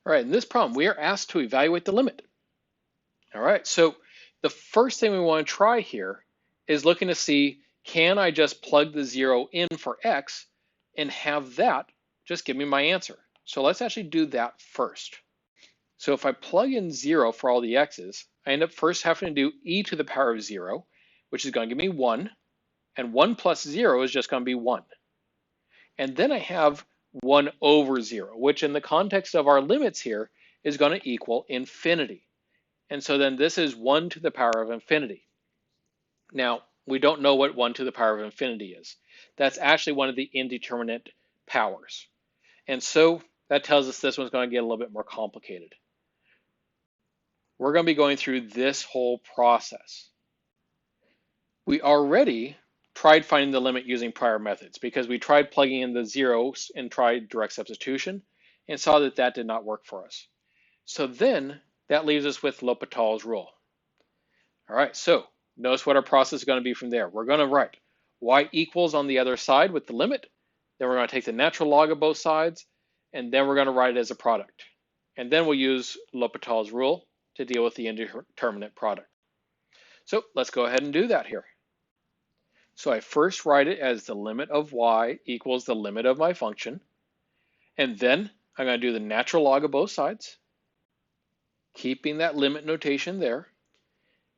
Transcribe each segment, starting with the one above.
All right, in this problem, we are asked to evaluate the limit. All right, so the first thing we want to try here is looking to see, can I just plug the 0 in for x and have that just give me my answer? So let's actually do that first. So if I plug in 0 for all the x's, I end up first having to do e to the power of 0, which is going to give me 1, and 1 plus 0 is just going to be 1. And then I have 1 over 0, which in the context of our limits here is going to equal infinity. And so then this is 1 to the power of infinity. Now, we don't know what 1 to the power of infinity is. That's actually one of the indeterminate powers. And so that tells us this one's going to get a little bit more complicated. We're going to be going through this whole process. We already tried finding the limit using prior methods because we tried plugging in the zeros and tried direct substitution and saw that that did not work for us. So then that leaves us with L'Hopital's rule. All right, so notice what our process is going to be from there. We're going to write y equals on the other side with the limit. Then we're going to take the natural log of both sides, and then we're going to write it as a product. And then we'll use L'Hopital's rule to deal with the indeterminate product. So let's go ahead and do that here. So I first write it as the limit of y equals the limit of my function. And then I'm going to do the natural log of both sides, keeping that limit notation there.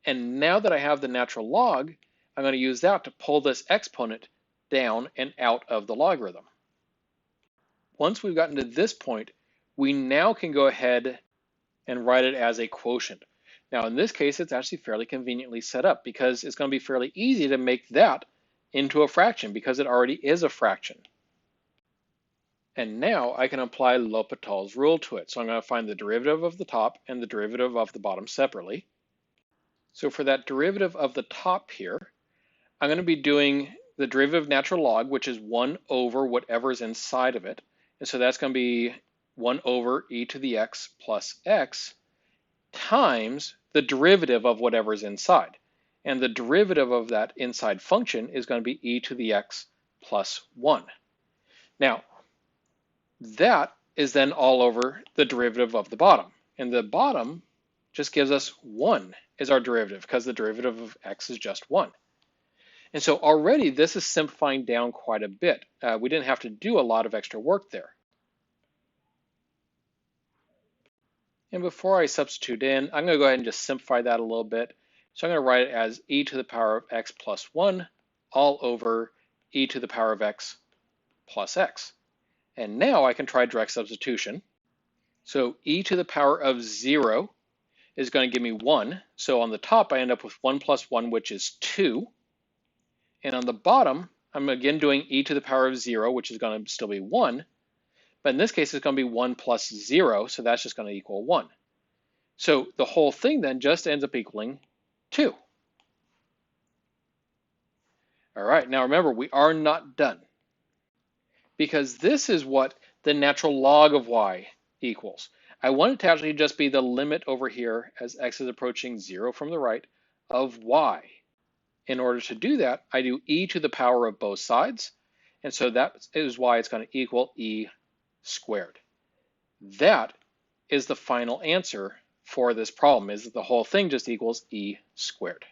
And now that I have the natural log, I'm going to use that to pull this exponent down and out of the logarithm. Once we've gotten to this point, we now can go ahead and write it as a quotient. Now in this case, it's actually fairly conveniently set up because it's going to be fairly easy to make that into a fraction because it already is a fraction. And now I can apply L'Hopital's rule to it. So I'm going to find the derivative of the top and the derivative of the bottom separately. So for that derivative of the top here, I'm going to be doing the derivative of natural log, which is 1 over whatever's inside of it. And so that's going to be 1 over e to the x plus x times the derivative of whatever's inside. And the derivative of that inside function is going to be e to the x plus 1. Now, that is then all over the derivative of the bottom. And the bottom just gives us 1 as our derivative because the derivative of x is just 1. And so already this is simplifying down quite a bit. We didn't have to do a lot of extra work there. And before I substitute in, I'm going to go ahead and just simplify that a little bit. So I'm going to write it as e to the power of x plus 1 all over e to the power of x plus x. And now I can try direct substitution. So e to the power of 0 is going to give me 1. So on the top, I end up with 1 plus 1, which is 2. And on the bottom, I'm again doing e to the power of 0, which is going to still be 1. But in this case, it's going to be 1 plus 0, so that's just going to equal 1. So the whole thing then just ends up equaling 2. All right, now remember, we are not done because this is what the natural log of y equals. I want it to actually just be the limit over here as x is approaching 0 from the right of y. In order to do that, I do e to the power of both sides, and so that is why it's going to equal e squared. That is the final answer for this problem, is that the whole thing just equals e squared.